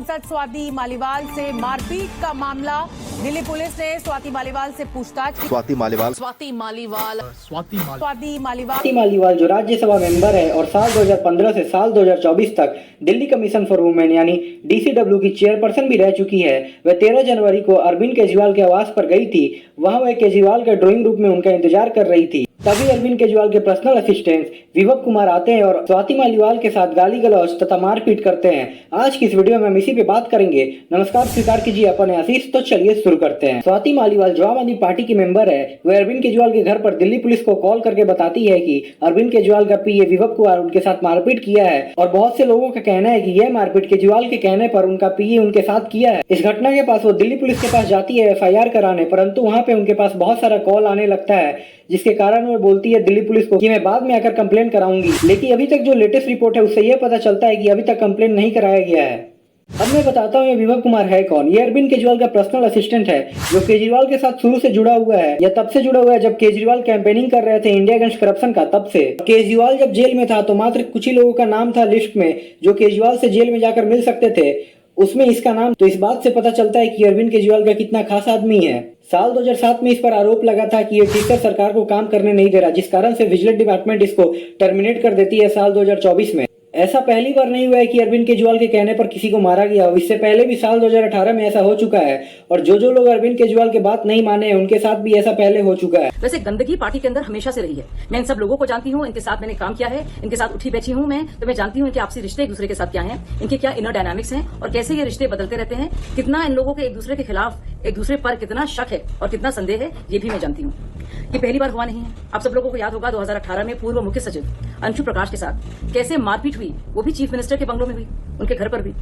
सांसद स्वाति मालीवाल से मारपीट का मामला। दिल्ली पुलिस ने स्वाति मालीवाल से पूछताछ की। स्वाति मालीवाल जो राज्यसभा मेंबर है और साल 2015 से साल 2024 तक दिल्ली कमीशन फॉर वुमेन यानी डीसीडब्ल्यू की चेयरपर्सन भी रह चुकी है। वह 13 जनवरी को अरविंद केजरीवाल के आवास पर गई थी। वहां वह केजरीवाल के ड्राइंग रूम में उनका इंतजार कर रही थी। तभी अरविंद केजरीवाल के पर्सनल असिस्टेंट विभव कुमार आते हैं और स्वाति मालीवाल के साथ गाली गलौज तथा मारपीट करते हैं। आज की इस वीडियो में हम इसी पे बात करेंगे। नमस्कार, स्वीकार कीजिए अपन आशीष। तो चलिए शुरू करते हैं। स्वाति मालीवाल जो आम आदमी पार्टी की मेंबर है, वह अरविंद केजरीवाल के घर पर दिल्ली पुलिस को कॉल करके बताती है कि अरविंद केजरीवाल का पीए विभव कुमार उनके साथ मारपीट किया है। और बहुत से लोगों का कहना है कि यह मारपीट केजरीवाल के कहने पर उनका पीए उनके साथ किया है। इस घटना के पास वो दिल्ली पुलिस के पास जाती है FIR कराने, परंतु वहाँ पे उनके पास बहुत सारा कॉल आने लगता है, जिसके कारण वो बोलती है दिल्ली पुलिस को कि मैं बाद में आकर कंप्लेंट कराऊंगी। लेकिन अभी तक जो लेटेस्ट रिपोर्ट है उससे यह पता चलता है कि अभी तक कंप्लेंट नहीं कराया गया है। अब मैं बताता हूँ ये विभव कुमार है कौन। ये अरविंद केजरीवाल का पर्सनल असिस्टेंट है, जो केजरीवाल के साथ शुरू से जुड़ा हुआ है। यह तब से जुड़ा हुआ है जब केजरीवाल कैंपेनिंग कर रहे थे इंडिया अगेंस्ट करप्शन का। तब से केजरीवाल जब जेल में था तो मात्र कुछ ही लोगों का नाम था लिस्ट में जो केजरीवाल से जेल में जाकर मिल सकते थे, उसमें इसका नाम। तो इस बात से पता चलता है कि अरविंद केजरीवाल का कितना खास आदमी है। साल 2007 में इस पर आरोप लगा था कि ये टीचर सरकार को काम करने नहीं दे रहा, जिस कारण से विजिलेंस डिपार्टमेंट इसको टर्मिनेट कर देती है साल 2024 में। ऐसा पहली बार नहीं हुआ है कि अरविंद केजरीवाल के कहने पर किसी को मारा गया हो। इससे पहले भी साल 2018 में ऐसा हो चुका है। और जो लोग अरविंद केजरीवाल की बात नहीं माने हैं, उनके साथ भी ऐसा पहले हो चुका है। वैसे गंदगी पार्टी के अंदर हमेशा से रही है। मैं इन सब लोगों को जानती हूँ, इनके साथ मैंने काम किया है, इनके साथ उठी बैठी हूँ मैं, तो मैं जानती हूँ कि आपसी रिश्ते एक दूसरे के साथ क्या हैं, इनके क्या इनर डायनामिक्स हैं और कैसे ये रिश्ते बदलते रहते हैं, कितना इन लोगों के एक दूसरे के खिलाफ, एक दूसरे पर कितना शक है और कितना संदेह है, ये भी मैं जानती हूँ। ये पहली बार हुआ नहीं है। आप सब लोगों को याद होगा 2018 में पूर्व मुख्य सचिव अंशु प्रकाश के साथ कैसे मारपीट हुई, वो भी चीफ मिनिस्टर के बंगलों में हुई, उनके घर पर भी।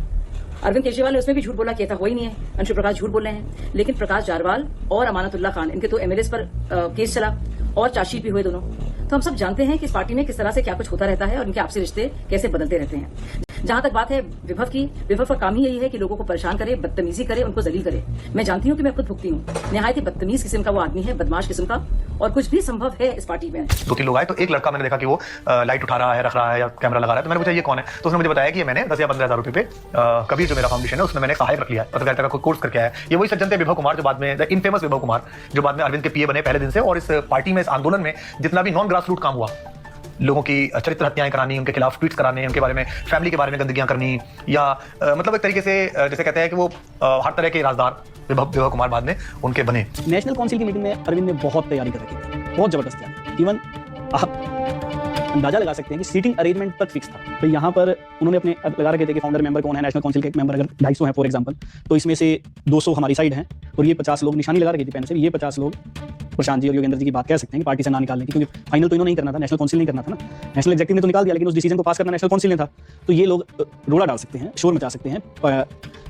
अरविंद केजरीवाल ने उसमें भी झूठ बोला कि ऐसा हुआ ही नहीं है, अंशु प्रकाश झूठ बोल रहे हैं। लेकिन प्रकाश जारवाल और अमानतुल्लाह खान, इनके तो MLAs पर केस चला और चार्जशीट भी हुए दोनों। तो हम सब जानते हैं कि इस पार्टी में किस तरह से क्या कुछ होता रहता है और इनके आपसी रिश्ते कैसे बदलते रहते हैं। जहां तक बात है विभव की, विभव का काम ही यही है कि लोगों को परेशान करे, बदतमीजी करे, उनको जलील करे। मैं जानती हूं कि मैं खुद भुगती हूं। निहायत ही बदतमीज किस्म का वो आदमी है, बदमाश किस्म का, और कुछ भी संभव है इस पार्टी में। 2-3 लोग आए तो एक लड़का मैंने देखा कि वो लाइट उठा रहा है, रख रहा है या कैमरा लगा रहा है। तो मैंने पूछा ये कौन है, तो उसने मुझे बताया कि मैंने 10 या 15 हज़ार रुपए पे कबीर जो मेरा फाउंडेशन है उसमें मैंने सहायक रख लिया है, पत्रकारिता का कोई कोर्स करके आया है। ये वही सज्जन थे विभव कुमार, जो बाद में द इनफेमस विभव कुमार, जो बाद में अरविंद के पीए बने पहले दिन से। और इस पार्टी में, इस आंदोलन में जितना भी नॉन ग्रास रूट काम हुआ, लोगों की चरित्र हत्याएं करानी, उनके खिलाफ ट्वीट्स कराने, उनके बारे में, फैमिली के बारे में गंदगियां करनी, या मतलब एक तरीके से जैसे कहते हैं कि वो हर तरह के राजदार विभव कुमार बाद में उनके बने। नेशनल काउंसिल की मीटिंग में अरविंद ने बहुत तैयारी कर रखी थी, बहुत जबरदस्त तैयारी। इवन आप अंदाजा लगा सकते हैं कि सीटिंग अरेंजमेंट तक फिक्स था। तो यहाँ पर उन्होंने अपने लगा रखे थे कि फाउंडर मेंबर कौन है, नेशनल काउंसिल के मेंबर अगर 250 हैं फॉर एग्जांपल, तो इसमें से 200 हमारी साइड हैं और ये 50 लोग, निशानी लगा रखी थी पेन से, ये 50 लोग प्रशांत जी और योगेंद्र जी की बात कह सकते हैं कि पार्टी से ना निकालने की, क्योंकि फाइनल तो इन्होंने नहीं करना था, नेशनल काउंसिल नहीं करना था ना। नेशनल एग्जीक्यूटिव ने तो निकाल दिया, लेकिन उस डिसीजन को पास करना नेशनल काउंसिल ने था। तो ये लोग रोड़ा डाल सकते हैं, शोर मचा सकते हैं।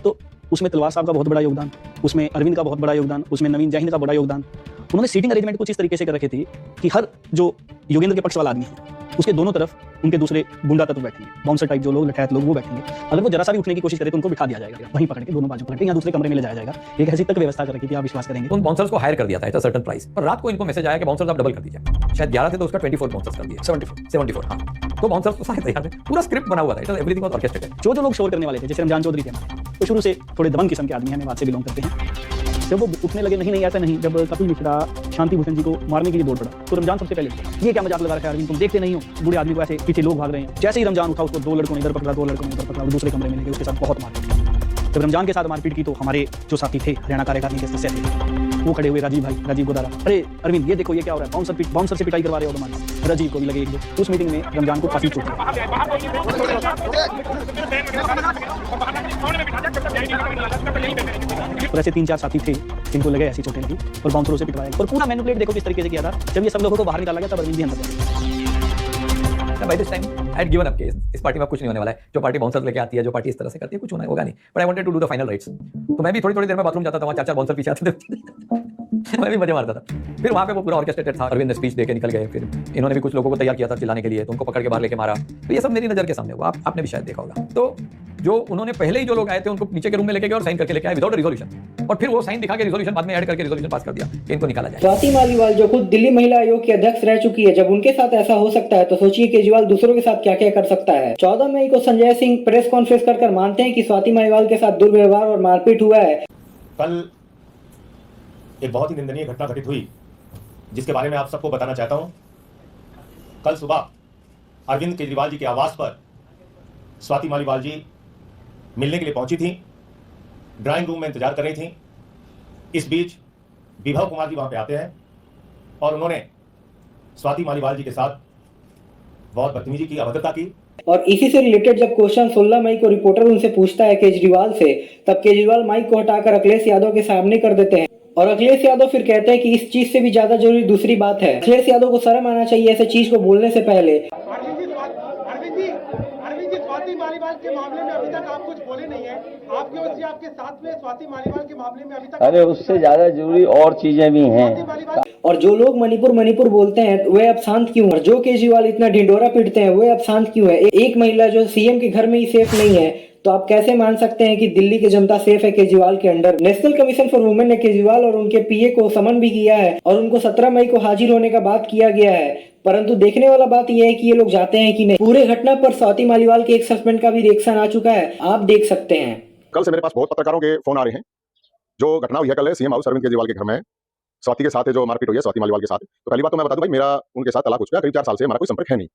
तो उसमें तलवार साहब का बहुत बड़ा योगदान, उसमें अरविंद का बहुत बड़ा योगदान, उसमें नवीन जैन का बड़ा योगदान। उन्होंने सीटिंग अरेंजमेंट कुछ इस तरीके से कर रखे थे कि हर जो योगेंद्र के पक्ष वाला आदमी है उसके दोनों तरफ उनके दूसरे गुंडा तत्व बैठेंगे, बाउंसर टाइप जो लोग, लठैत लोग, वो बैठेंगे। अगर वो जरा सा भी उठने की कोशिश करे तो उनको बिठा दिया जाएगा, वहीं पकड़ के दोनों बाजू पकड़ के यहाँ दूसरे कमरे में ले जाया जाएगा। एक ऐसी तक व्यवस्था कर रखी थी, आप विश्वास करेंगे। उन बाउंसर्स को हायर कर दिया था एट अ सर्टेन प्राइस, और रात को इनको मैसेज आया कि बाउंसर्स आप डबल कर दीजिए। शायद 11 थे तो उसका 24 बाउंसर्स कर दिया, 74 हाँ। तो बाउंसर्स तो सारे तैयार थे, पूरा स्क्रिप्ट बना हुआ था, एवरीथिंग वाज ऑर्केस्ट्रेटेड। जो लोग शोर करने वाले थे, जैसे रमजान चौधरी थे हमारे, तो शुरू से थोड़े दबंग किस्म के आदमी हैं, बात से बिलोंग करते हैं। जब वो उठने लगे, नहीं ऐसा नहीं, जब कपिल मिश्रा, शांति भूषण जी को मारने के लिए बोल पड़ा, तो रमजान सबसे पहले ये क्या मजाक लगा रखा है अरविंद, तुम देखते नहीं हो बूढ़े आदमी को ऐसे पीछे लोग भाग रहे हैं। जैसे ही रमजान उठा, उसको 2 लड़कों ने इधर पकड़ा, 2 लड़कों ने इधर पकड़ा, दूसरे कमरे में लेके उसके साथ बहुत मारपीट। जब रमजान के साथ मारपीट की तो हमारे जो साथी थे, हरियाणा कार्यकारिणी के सदस्य थे, वो खड़े हुए, राजीव गोदारा, अरे अरविंद ये देखो ये क्या हो रहा है, बाउंसर से पिटाई करवा रहे हो तुम्हारे। राजीव को भी लगे 1-2। उस मीटिंग में रमजान को काफी चोट और ऐसे 3-4 साथी थे जिनको लगे ऐसी चोटें लगी और बाउंसरों से पिटवाया। और पूरा मैनिपुलेट देखो किस तरीके से किया था। जब ये सब लोगों को बाहर निकाला गया तब अरविंद भी अंदर गया। By this time I had given up case, इस पार्टी में कुछ नहीं होने वाला है। जो पार्टी बाउंसर्स लेके आती है, जो पार्टी इस तरह से करती है, कुछ होगा नहीं। But I wanted to do the final rights. तो मैं भी थोड़ी देर में बाथरूम जाता था, वहाँ 4-4 बाउंसर पीछे आते थे मैं भी मजे मारता था। फिर वहाँ पे वो पूरा ऑर्केस्ट्रेटेड था। अरविंद ने स्पीच देके निकल गए, फिर इन्होंने भी कुछ लोगों को तैयार किया था चिल्लाने के लिए, तो उनको पकड़ के बाहर लेके मारा। तो ये सब मेरी नजर के सामने हुआ, आपने भी शायद देखा होगा। तो जो उन्होंने पहले ही जो लोग आए थे उनको नीचे के रूम में लेके गए और साइन करके लेके आए विदाउट रिजोल्यूशन, और फिर वो साइन दिखा के रिजोल्यूशन बाद में ऐड करके रिजोल्यूशन पास कर दिया कि इनको निकाला जाए। स्वाति मालीवाल जो खुद दिल्ली महिला आयोग की अध्यक्ष रह चुकी है, जब उनके साथ ऐसा हो सकता है तो सोचिए केजरीवाल दूसरों के साथ क्या क्या कर सकता है। 14 मई को संजय सिंह प्रेस कॉन्फ्रेंस कर मानते हैं कि स्वाति मालीवाल के साथ दुर्व्यवहार और मारपीट हुआ है। कल एक बहुत ही निंदनीय घटना घटित हुई जिसके बारे में आप सबको बताना चाहता हूं। कल सुबह अरविंद केजरीवाल जी के आवास पर स्वाति मालीवाल जी मिलने के लिए पहुंची थी, ड्राइंग रूम में इंतजार कर रही थी। इस बीच विभव कुमार जी वहां पे आते हैं और उन्होंने स्वाति मालीवाल जी के साथ बहुत बदतमीजी की, अभद्रता की। और इसी से रिलेटेड जब क्वेश्चन 16 मई को रिपोर्टर उनसे पूछता है केजरीवाल से, तब केजरीवाल माइक को हटाकर अखिलेश यादव के सामने कर देते हैं और अखिलेश यादव फिर कहते हैं कि इस चीज से भी ज्यादा जरूरी दूसरी बात है। अखिलेश यादव को शर्म आना चाहिए ऐसे चीज को बोलने से पहले। अरविंद जी, स्वाति मालीवाल के मामले में अभी तक आप कुछ बोले नहीं है। आपकी ओर से आपके साथ में स्वाति मालीवाल के मामले में अभी तक, अरे उससे ज्यादा जरूरी और चीजें भी हैं। और जो लोग मणिपुर बोलते हैं वे अब शांत क्यों हैं? जो केजरीवाल इतना ढिंडोरा पीटते हैं वे अब शांत क्यों है? एक महिला जो सीएम के घर में ही सेफ नहीं है, तो आप कैसे मान सकते हैं कि दिल्ली की जनता सेफ है केजरीवाल के under? National commission for women ने केजरीवाल और उनके पीए को समन भी किया है और उनको 17 मई को हाजिर होने का बात किया गया है। परंतु देखने वाला बात यह है कि ये लोग जाते हैं कि नहीं। पूरे घटना पर स्वाति मालीवाल के एक सस्पेंड का भी रिएक्शन आ चुका है, आप देख सकते हैं। कल से मेरे पास बहुत पत्रकारों के फोन आ रहे हैं। जो घटना हुई है कल सीएम हाउस अरविंद केजरीवाल के घर में स्वाति के साथ जो मारपीट हुई है स्वाति मालीवाल के साथ, तो पहली बात तो मैं बता दूं भाई, मेरा उनके साथ तलाक हो चुका है, करीब 4 साल से हमारा कोई संपर्क है नहीं।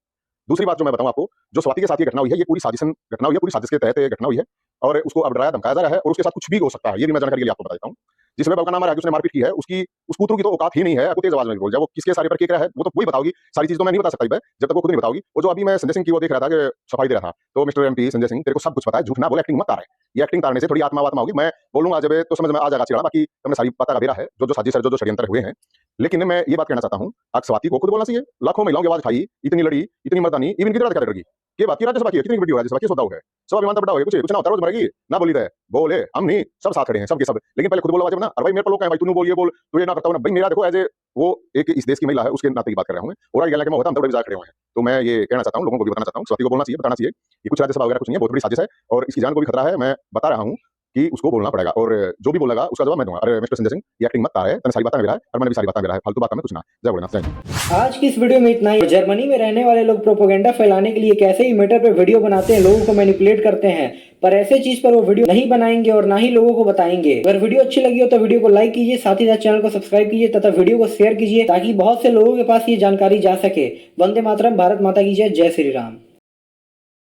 दूसरी बात जो मैं बताऊं आपको, जो स्वाति के साथ ये घटना हुई है ये पूरी साजिशन घटना हुई है, पूरी साजिश के तहत ये घटना हुई है और उसको अब डराया धमकाया जा रहा है और उसके साथ कुछ भी हो सकता है। ये भी मैं जानकारी के लिए आपको बता देता हूं। जिस व्यक्ति का नाम है उसने मारपीट की है, उसकी उस पुत्र की तो औकात ही नहीं है, आपको तेज आवाज में बोल जाए वो किसके सारे पर क्या है वो तो वही बताओगी। सारी चीज तो मैं नहीं बता सकता जब तक वो खुद नहीं बताओगी। वो जो अभी मैं संजय सिंह की वो देख रहा था कि सफाई दे रहा था, तो मिस्टर एमपी संजय सिंह तेरे को सब कुछ पता है, झूठ ना बोल, एक्टिंग मत तारे। ये एक्टिंग तारने से थोड़ी आत्मा होगी। मैं बोलूंगा जब तो समझ में आ जाएगा चिड़ा, बाकी तुमने सारी पता का बेरा है जो साजिश है, जो षड्यंत्र हुए हैं। लेकिन मैं ये बात कहना चाहता हूं, आज स्वाति को खुद बोलना चाहिए। लाखों महिलाओं की आवाज उठाई, इतनी लड़ी, इतनी मर्दानी, इवन कितना क्या करेगी ये बात की राज्यसभा की कितनी वीडियो है, राज्यसभा की सोता है सब अभिमान बड़ा हो कुछ ना होता रोज मरेगी ना बोली रहे बोले हम नहीं सब साथ खड़े हैं सबके सब। लेकिन पहले खुद बोलो जब ना, अरे भाई मेरे को लोग भाई तू बोलिए बोल तू ये ना करता हूं ना भाई। मेरा देखो एज ए वो एक इस देश की महिला है उसके नाते की बात कर रहा हूं मैं, और ये मैं होता हम तो बड़े खड़े हुए हैं। तो मैं ये कहना चाहता हूं, लोगों को भी बताना चाहता हूं, स्वाति को बोलना चाहिए, बताना चाहिए ये कुछ राज्यसभा वगैरह कुछ नहीं है, बहुत बड़ी साजिश है और इसकी जान को भी खतरा है। मैं बता रहा हूं कि उसको बोलना पड़ेगा और जो भी बोलेगा उसका जवाब मैं दूंगा। अरे मिस्टर संजय सिंह ये एक्टिंग मत है, तने सारी बातें मेरा है और मैंने भी सारी बातें मेरा है, फालतू बातें में कुछ ना। जय भोलेनाथ। आज की इस वीडियो में इतना ही। जर्मनी में रहने वाले लोग प्रोपेगेंडा फैलाने के लिए कैसे ही मैटर पे वीडियो बनाते हैं, लोगों को मैनिपुलेट करते हैं, पर ऐसे चीज पर वो वीडियो नहीं बनाएंगे और ना ही लोगों को बताएंगे। अगर वीडियो अच्छी लगी हो तो वीडियो को लाइक कीजिए, साथ ही साथ चैनल को सब्सक्राइब कीजिए तथा वीडियो को शेयर कीजिए ताकि बहुत से लोगों के पास ये जानकारी जा सके। वंदे मातरम, भारत माता की जय, जय श्री राम।